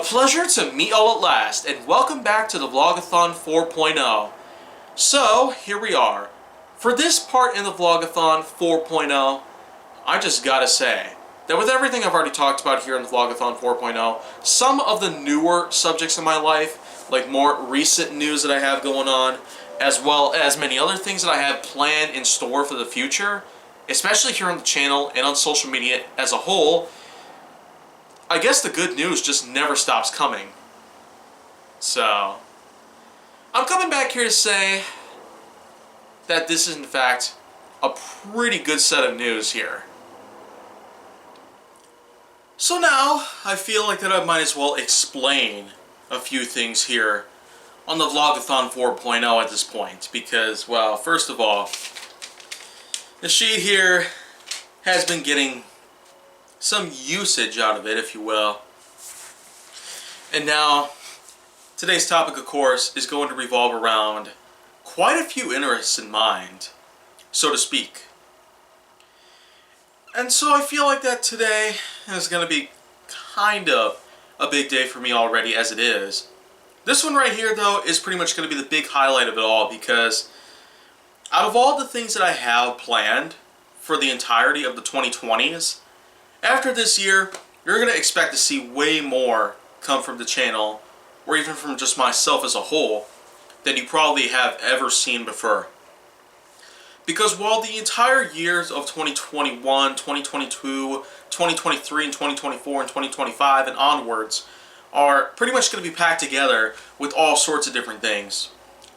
pleasure to meet all at last, and welcome back to the Vlog-A-Thon 4.0. So, here we are. For this part in the Vlog-A-Thon 4.0, I just gotta say that with everything I've already talked about here in the Vlog-A-Thon 4.0, some of the newer subjects in my life, like more recent news that I have going on, as well as many other things that I have planned in store for the future, especially here on the channel and on social media as a whole, I guess the good news just never stops coming. So, I'm coming back here to say that this is in fact a pretty good set of news here. So now, I feel like that I might as well explain a few things here on the Vlog-A-Thon 4.0 at this point, because, well, first of all, the sheet here has been getting some usage out of it, if you will. And now, today's topic, of course, is going to revolve around quite a few interests in mind, so to speak. And so I feel like that today is going to be kind of a big day for me already as it is. This one right here, though, is pretty much going to be the big highlight of it all, because out of all the things that I have planned for the entirety of the 2020s, after this year, you're going to expect to see way more come from the channel, or even from just myself as a whole, than you probably have ever seen before. Because while the entire years of 2021, 2022, 2023, and 2024, and 2025, and onwards are pretty much going to be packed together with all sorts of different things.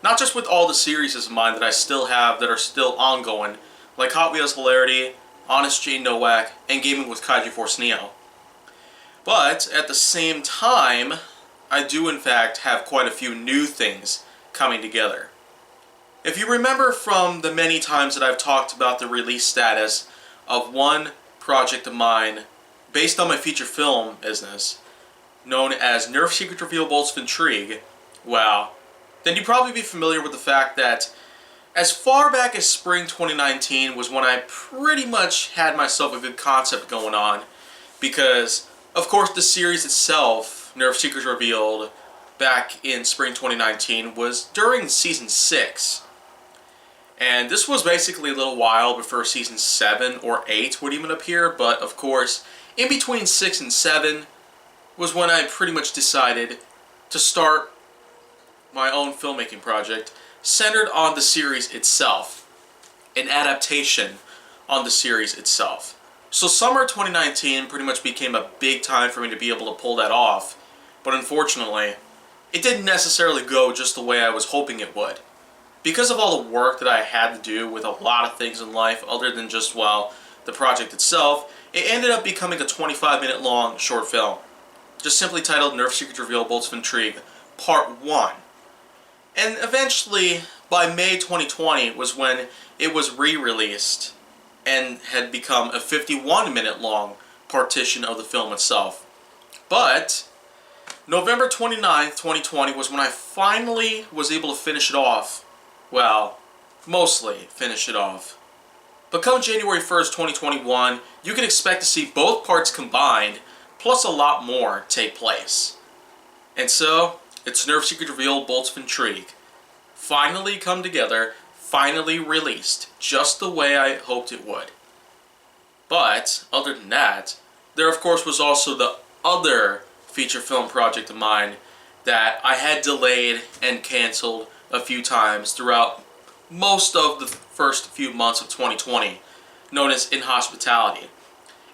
Not just with all the series of mine that I still have that are still ongoing, like Hot Wheels Hilarity, Honest Jane Nowak, and Gaming with Kaiju Force Neo. But, at the same time, I do in fact have quite a few new things coming together. If you remember from the many times that I've talked about the release status of one project of mine based on my feature film business, known as Nerf Secret Reveal Bolts of Intrigue, well, then you'd probably be familiar with the fact that as far back as spring 2019 was when I pretty much had myself a good concept going on, because, of course, the series itself, Nerf Secrets Revealed, back in spring 2019, was during Season 6. And this was basically a little while before Season 7 or 8 would even appear, but, of course, in between 6 and 7 was when I pretty much decided to start my own filmmaking project, centered on the series itself, an adaptation on the series itself. So summer 2019 pretty much became a big time for me to be able to pull that off, but unfortunately, it didn't necessarily go just the way I was hoping it would. Because of all the work that I had to do with a lot of things in life other than just, well, the project itself, it ended up becoming a 25-minute long short film, just simply titled Nerf Secret Reveal Bolts of Intrigue, Part 1. And eventually, by May 2020 was when it was re-released and had become a 51-minute long partition of the film itself. But November 29th, 2020 was when I finally was able to finish it off. Well, mostly finish it off. But come January 1st, 2021, you can expect to see both parts combined, plus a lot more take place. And so, it's Nerf Secret Reveal Bolts of Intrigue. Finally come together, finally released, just the way I hoped it would. But, other than that, there of course was also the other feature film project of mine that I had delayed and canceled a few times throughout most of the first few months of 2020, known as In Hospitality.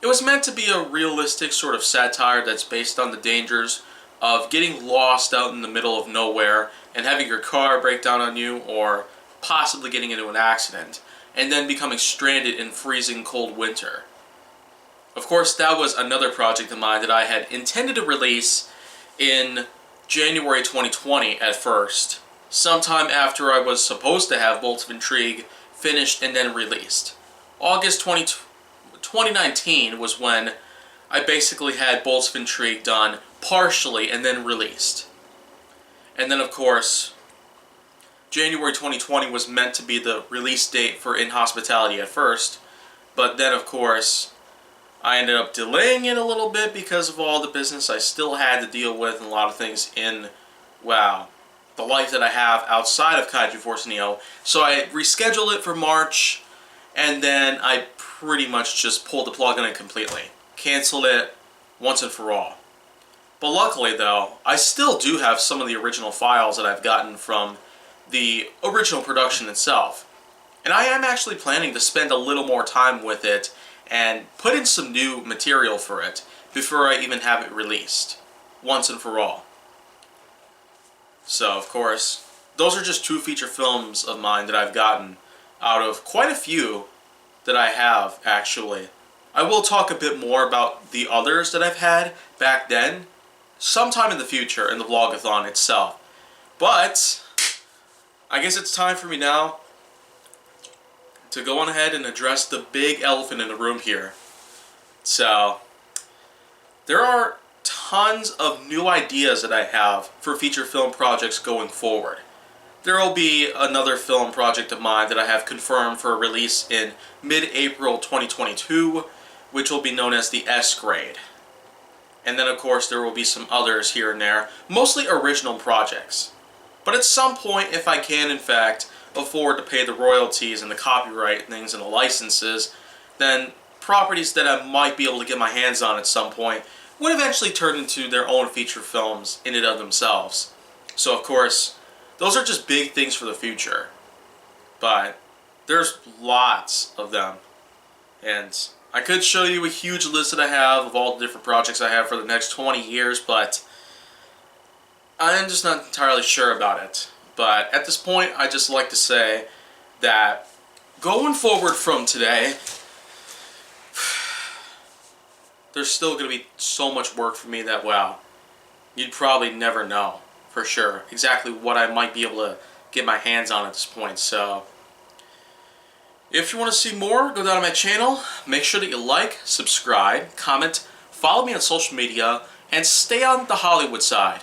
It was meant to be a realistic sort of satire that's based on the dangers of getting lost out in the middle of nowhere and having your car break down on you, or possibly getting into an accident, and then becoming stranded in freezing cold winter. Of course, that was another project of mine that I had intended to release in January 2020 at first, sometime after I was supposed to have Bolts of Intrigue finished and then released. August 2019 was when I basically had Bolts of Intrigue done partially and then released. And then, of course, January 2020 was meant to be the release date for In Hospitality at first, but then, of course, I ended up delaying it a little bit because of all the business I still had to deal with and a lot of things in, wow, the life that I have outside of Kaiju Force Neo. So I rescheduled it for March, and then I pretty much just pulled the plug on it completely. Canceled it once and for all. But luckily though, I still do have some of the original files that I've gotten from the original production itself. And I am actually planning to spend a little more time with it and put in some new material for it before I even have it released, once and for all. So, of course, those are just 2 feature films of mine that I've gotten out of quite a few that I have, actually. I will talk a bit more about the others that I've had back then, sometime in the future in the Vlog-A-Thon itself. But I guess it's time for me now to go on ahead and address the big elephant in the room here. So, there are tons of new ideas that I have for feature film projects going forward. There will be another film project of mine that I have confirmed for release in mid-April 2022, which will be known as the S grade. And then of course there will be some others here and there, mostly original projects. But at some point, if I can in fact afford to pay the royalties and the copyright things and the licenses, then properties that I might be able to get my hands on at some point would eventually turn into their own feature films in and of themselves. So of course, those are just big things for the future. But there's lots of them. And I could show you a huge list that I have of all the different projects I have for the next 20 years, but I'm just not entirely sure about it. But at this point, I just like to say that going forward from today, there's still going to be so much work for me that, wow, you'd probably never know for sure exactly what I might be able to get my hands on at this point. So if you want to see more, go down to my channel. Make sure that you like, subscribe, comment, follow me on social media, and stay on the Hollywood side.